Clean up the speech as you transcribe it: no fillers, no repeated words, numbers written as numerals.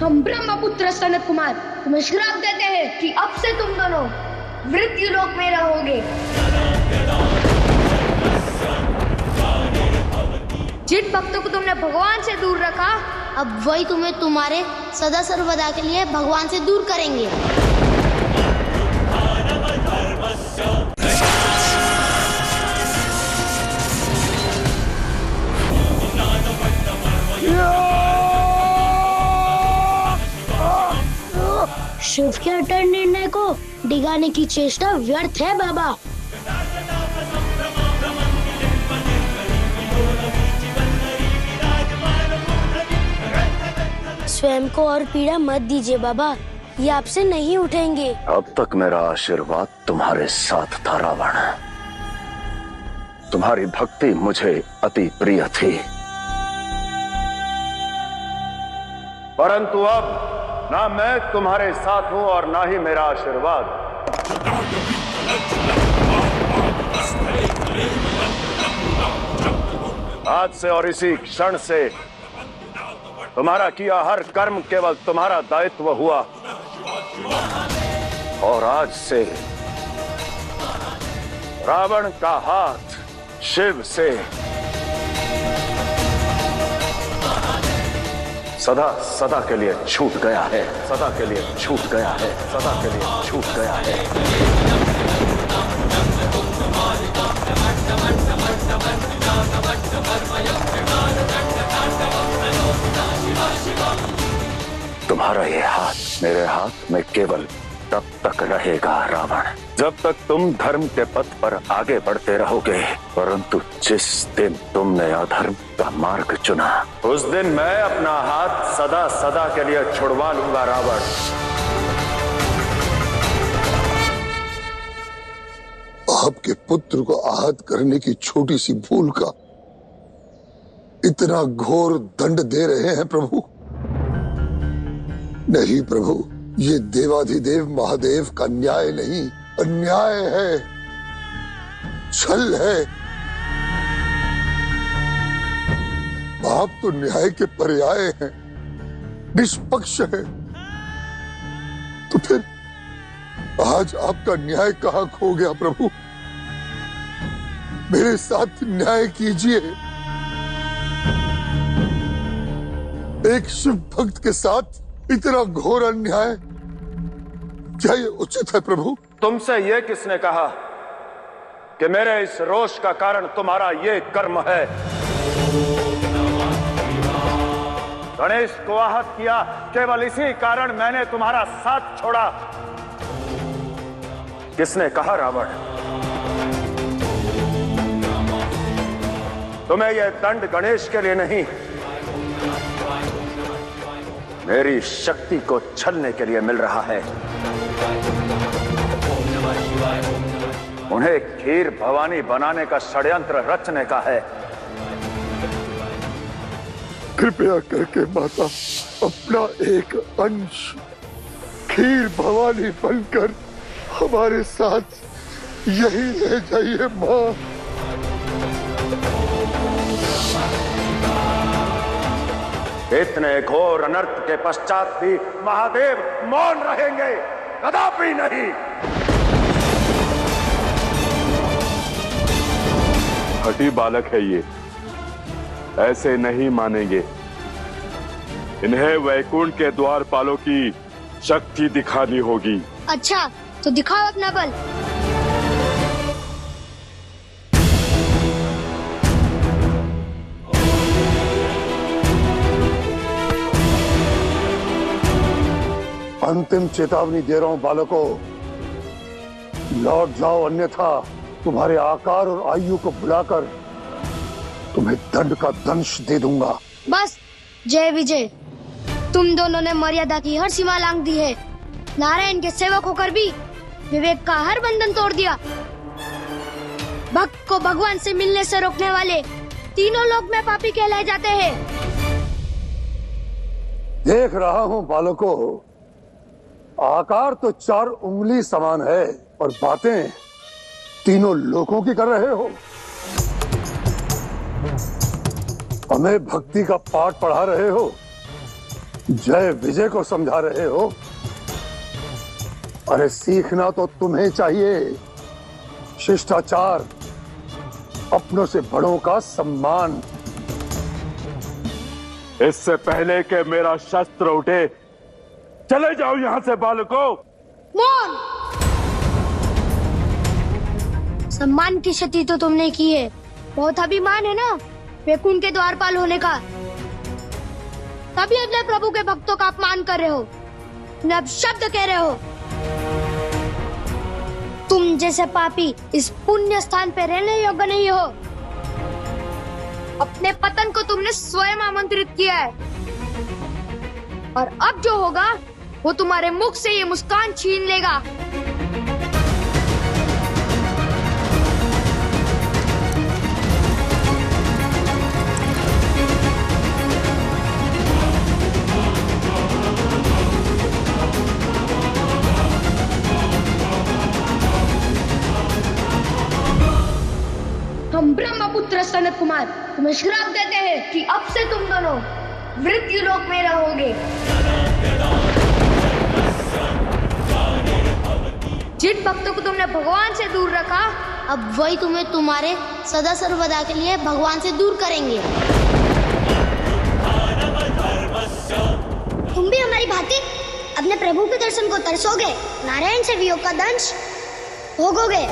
हम ब्रह्मपुत्र सनत कुमार तुम्हें श्राप देते हैं कि अब से तुम दोनों मृत्यु लोक में रहोगे। जिन भक्तों को तुमने भगवान से दूर रखा, अब वही तुम्हें तुम्हारे सदा सर्वदा के लिए भगवान से दूर करेंगे। शिव के अटल निर्णय को डिगाने की चेष्टा व्यर्थ है बाबा। स्वयं को और पीड़ा मत दीजिए बाबा, ये आपसे नहीं उठेंगे। अब तक मेरा आशीर्वाद तुम्हारे साथ था रावण। तुम्हारी भक्ति मुझे अति प्रिय थी, परंतु अब ना मैं तुम्हारे साथ हूं और ना ही मेरा आशीर्वाद। आज से और इसी क्षण से तुम्हारा किया हर कर्म केवल तुम्हारा दायित्व हुआ, और आज से रावण का हाथ शिव से सदा सदा के लिए छूट गया है, सदा के लिए छूट गया है, सदा के लिए छूट गया है। तुम्हारा ये हाथ मेरे हाथ में केवल तब तक रहेगा रावण, जब तक तुम धर्म के पथ पर आगे बढ़ते रहोगे। परंतु जिस दिन तुमने अधर्म का मार्ग चुना, उस दिन मैं अपना हाथ सदा सदा के लिए छुड़वा लूंगा रावण। आपके पुत्र को आहत करने की छोटी सी भूल का इतना घोर दंड दे रहे हैं प्रभु। नहीं प्रभु, ये देवाधिदेव महादेव का न्याय नहीं, अन्याय है, छल है। आप तो न्याय के पर्याय हैं, निष्पक्ष हैं। तो फिर आज आपका न्याय कहां खो गया प्रभु? मेरे साथ न्याय कीजिए। एक शिव भक्त के साथ इतना घोर अन्याय, क्या ये उचित है प्रभु? तुमसे ये किसने कहा कि मेरे इस रोष का कारण तुम्हारा ये कर्म है? गणेश को आहत किया, केवल इसी कारण मैंने तुम्हारा साथ छोड़ा। किसने कहा रावण? तुम्हें यह दंड गणेश के लिए नहीं, मेरी शक्ति को छलने के लिए मिल रहा है। उन्हें खीर भवानी बनाने का षड्यंत्र रचने का है। कृपया करके माता, अपना एक अंश खीर भवानी बनकर हमारे साथ यही ले जाइए मां। इतने घोर अनर्थ के पश्चात भी महादेव मौन रहेंगे? कदापि नहीं। हठी बालक है ये, ऐसे नहीं मानेंगे। इन्हें वैकुंठ के द्वारपालों की शक्ति दिखानी होगी। अच्छा, तो दिखाओ अपना बल। अंतिम चेतावनी दे रहा हूं बालकों, लौट जाओ, अन्यथा तुम्हारे आकार और आयु को बुलाकर तुम्हें दंड का दंश दे दूंगा। बस जय विजय, तुम दोनों ने मर्यादा की हर सीमा लांघ दी है। नारायण के सेवक होकर भी विवेक का हर बंधन तोड़ दिया। भक्त को भगवान से मिलने से रोकने वाले तीनों लोक में पापी कहलाए जाते हैं। देख रहा हूं बालकों, आकार तो 4 उंगली समान है और बातें तीनों लोगों की कर रहे हो। हमें भक्ति का पाठ पढ़ा रहे हो, जय विजय को समझा रहे हो? अरे सीखना तो तुम्हें चाहिए, शिष्टाचार, अपनों से बड़ों का सम्मान। इससे पहले कि मेरा शस्त्र उठे, चले जाओ यहां से बालकों। मौन। सम्मान की क्षति तो तुमने की है, बहुत अभिमान है ना वैकुंठ के द्वारपाल होने का, तभी अपने प्रभु के भक्तों का अपमान कर रहे हो, न शब्द कह रहे हो। तुम जैसे पापी इस पुण्य स्थान पे रहने योग्य नहीं हो। अपने पतन को तुमने स्वयं आमंत्रित किया है, और अब जो होगा वो तुम्हारे मुख से ये मुस्कान छीन लेगा। हम ब्रह्मपुत्र सनत कुमार तुम्हें श्राप देते हैं कि अब से तुम दोनों मृत्यु लोक में रहोगे। जिन भक्तों को तुमने भगवान से दूर रखा, अब वही तुम्हें तुम्हारे सदा सर्वदा के लिए भगवान से दूर करेंगे। तुम भी हमारी भांति अपने प्रभु के दर्शन को तरसोगे, नारायण से वियोग का दंश भोगोगे।